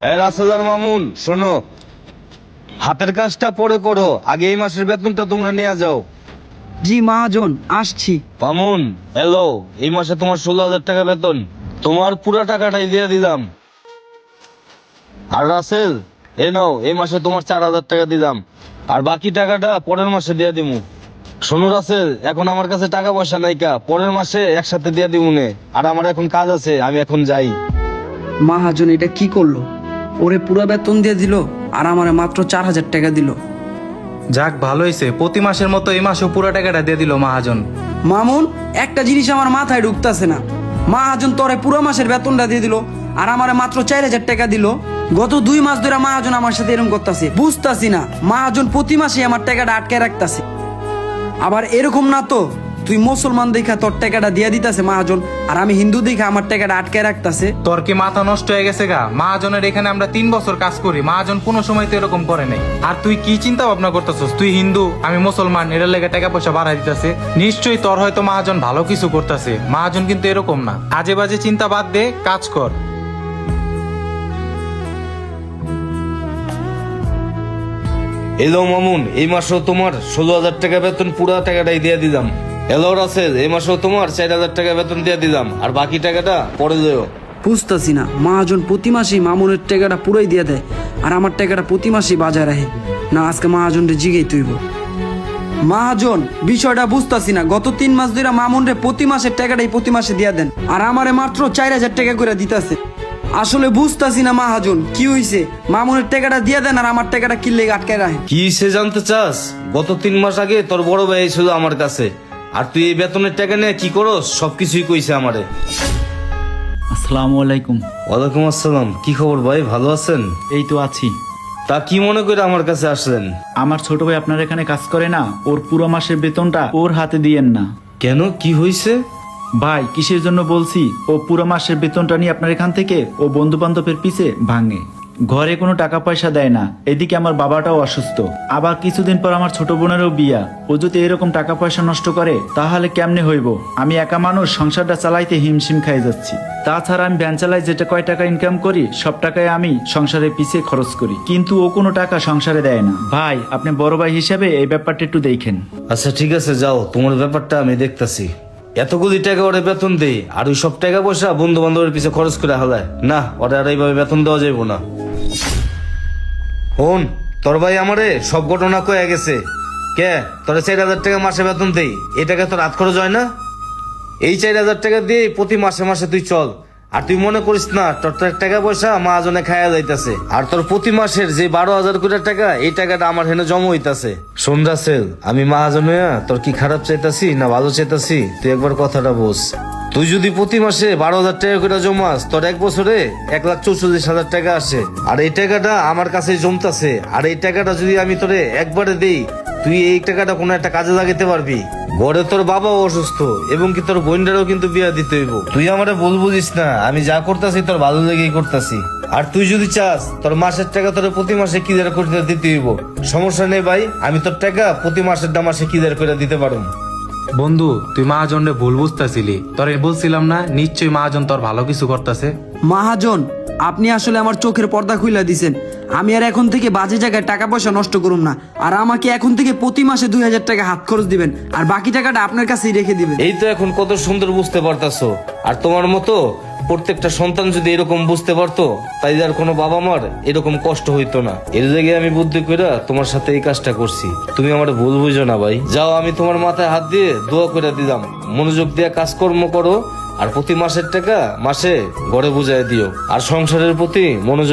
রাসেলার মামুন শোনো, হাতের কাজটা পরে করো, আগে এই মাসের বেতনটা তোমরা নিয়ে যাও। জি মহাজন, আসছি। মামুন হ্যালো, এই মাসে তোমার 16,000 টাকা বেতন, তোমার পুরো টাকাটাই দিয়ে দিলাম। আর রাসেল নাও, এই মাসে তোমার 4,000 টাকা দিলাম, আর বাকি টাকাটা পরের মাসে দিয়ে দিমু। শোনো রাসেল, এখন আমার কাছে টাকা পয়সা নাইকা, পরের মাসে একসাথে দিয়ে দিমুনে। আর আমার এখন কাজ আছে, আমি এখন যাই। মহাজন এটা কি করলো? ওরে পুরো বেতন দিয়ে দিল আর আমারে মাত্র 4,000 টাকা দিল। যাক ভালো হয়েছে, প্রতি মাসের মতো এই মাসেও পুরো টাকাটা দিয়ে দিল মহাজন। মামুন, একটা জিনিস আমার মাথায় ঢুকতাছে না। মহাজন তোরে পুরো মাসের বেতনটা দিয়ে দিল আর আমারে মাত্র 4,000 টাকা দিল। গত 2 মাস ধরে মহাজন আমার সাথে এরকম করতেছে, বুঝতাছি না। মহাজন প্রতি মাসে আমার টাকাটা আটকে রাখতাছে। আবার এরকম না তো, তুই মুসলমান দেখা তোর টাকাটা দিয়ে দিতাছে মহাজন, আর আমি হিন্দু দেখা আমার টাকাটা আটকে রাখতাছে। তোর কি মাথা নষ্ট হয়ে গেছে গা? মহাজনের এখানে আমরা 3 বছর কাজ করি, মহাজন কোনো সময় তো এরকম করে নাই। আর তুই কি চিন্তা ভাবনা করতেছস? তুই হিন্দু, আমি মুসলমান, এর লেগে টাকা পয়সা বাড়াই দিতেছে। নিশ্চয়ই তোর হয়তো মহাজন ভালো কিছু করতেছে। মহাজন কিন্তু এরকম না। আজে বাজে চিন্তা বাদ দে, কাজ কর। এলো মামুন, এই মাসেও তোমার 16,000 টাকা বেতন, পুরো টাকাটাই দিয়ে দিলাম। এলো রাসেল, এই মাসেও তোমার 4,000 টাকা বেতন দিয়ে দিলাম, আর বাকি টাকাটা পরে দেও। বুঝতাছি না, মহাজন প্রতি মাসেই মামুনের টাকাটা পুরোই দিয়ে দেয় আর আমার টাকাটা প্রতি মাসেই বাজায় রাখে। না, আজকে মহাজনরে জিগেই তুইব। মহাজন, বিষয়টা বুঝতাছি না। গত 3 মাস ধরে মামুনরে প্রতি মাসের টাকাটাই প্রতি মাসে দিয়ে দেন, আর আমারে মাত্র 4,000 টাকা করে দিতাছে। আসলে বুঝতাছি না মহাজন, কি হইছে? মামুনের টাকাটা দিয়ে দেন আর আমার টাকাটা কি লেগে আটকায় রাখেন। কি সে জানতে চাস? গত 3 মাস আগে তোর বড় ভাই ছিল আমার কাছে, আর তুই এই বেতনের টাকা নিয়ে কি করস সবকিছুই কইছে আমারে। আসসালামু আলাইকুম। ওয়ালাইকুম আসসালাম। কি খবর ভাই, ভালো আছেন? এই তো আছি। তা কি মনে করে আমার কাছে আসলেন? আমার ছোট ভাই আপনার এখানে কাজ করে না, ওর পুরো মাসের বেতনটা ওর হাতে দিয়েন না। কেন, কি হয়েছে? ভাই কিসের জন্য বলছি, ও পুরো মাসের বেতনটা নিয়ে আপনার এখান থেকে ও বন্ধু বান্ধবের পিছে ভাঙে। ঘরে কোনো টাকা পয়সা দেয় না, এদিকে আমার বাবাটাও অসুস্থ, আবার কিছুদিন পর আমার ছোট বোনেরও বিয়া। ও যদি এরকম টাকা পয়সা নষ্ট করে তাহলে কেমনে হইব? আমি একা মানুষ, সংসারটা চালাইতে হিমশিম খাই যাচ্ছি। তাছাড়া আমি ভ্যান চালাই, যেটা কয় টাকা ইনকাম করি সব টাকায় আমি সংসারের পিছে খরচ করি, কিন্তু ও কোনো টাকা সংসারে দেয় না। ভাই আপনি বড় ভাই হিসাবে এই ব্যাপারটা একটু দেখেন। আচ্ছা ঠিক আছে, যাও, তোমার ব্যাপারটা আমি দেখতাছি। এতগুলি টাকা ওরে বেতন দেই, আর ওই সব টাকা পয়সা বন্ধু বান্ধবের পিছে খরচ করে হালায় না, ওরে আর এইভাবে বেতন দেওয়া যাইব না। হন, তোর ভাই আমারে সব ঘটনা কয়ে গেছে। কে তোরে 4,000 টাকা মাসে বেতন দেই, এই টাকা তোর হাত খরচ হয় না? এই 4,000 টাকা দিয়ে প্রতি মাসে মাসে তুই চল। আর তুই মনে করিস না তোর টাকা পয়সা মহাজনে খায়া যাইতাছে, আর তোর প্রতি মাসের যে 12,000 কোটি টাকা, এই টাকাটা আমার হেনে জমা হইতাছে। শোন রাসেল, আমি মহাজন হইয়া তোর কি খারাপ চাইতাছি না ভালো চাইতাছি, তুই একবার কথাটা বোঝ। তুই যদি প্রতি মাসে 12,000 টাকা করে জমাস, তোর 1 বছরে 1,44,000 টাকা আসে, আর এই টাকাটা আমার কাছে জমতাছে। আর এই টাকাটা যদি আমি তোরে একবারে দেই, তুই এই টাকাটা কোনো একটা কাজে লাগাইতে পারবি। ঘরে তোর বাবাও অসুস্থ, এবং কি তোর বোনটারও কিন্তু বিয়া দিতে হইব। তুই আমারে বল বুঝিস না, আমি যা করতেছি তোর ভালো লেগেই করতেছি। আর তুই যদি চাস তোর মাসের টাকা তোর প্রতি মাসে কিদার করে দিতে হইব, সমস্যা নেই ভাই, আমি তোর টাকা প্রতি মাসের মাসে কিদার করে দিতে পারব। বন্ধু, তুই মহাজনে ভুল বুঝতেছিলি। তোরে বলছিলাম না, নিশ্চয়ই মহাজন তোর ভালো কিছু করতেছে। মহাজন, আপনি আসলে আমার চোখের পর্দা খুইলা দিছেন। আমি আর এখন থেকে বাজে জায়গায় টাকা পয়সা নষ্ট করুম না, আর আমাকে এখন থেকে প্রতি মাসে 2,000 টাকা হাত খরচ দিবেন, আর বাকি টাকাটা আপনার কাছেই রেখে দিবেন। এই তো এখন কত সুন্দর বুঝতে পারতাছো। আর তোমার মতো প্রত্যেকটা সন্তান যদি এরকম বুঝতে পারতো, তাই আর কোনো বাবা মার এরকম কষ্ট হইতো না। এর জায়গায় আমি বুদ্ধি কইরা তোমার সাথে এই কাজটা করছি, তুমি আমার ভুল বুঝো না ভাই। যাও, আমি তোমার মাথায় হাত দিয়ে দোয়া করে দিলাম, মনোযোগ দিয়ে কাজকর্ম করো, আর প্রতি মাসের টাকা মাসে ঘরে বুঝাই দিও, আর সংসারের প্রতি মনোযোগ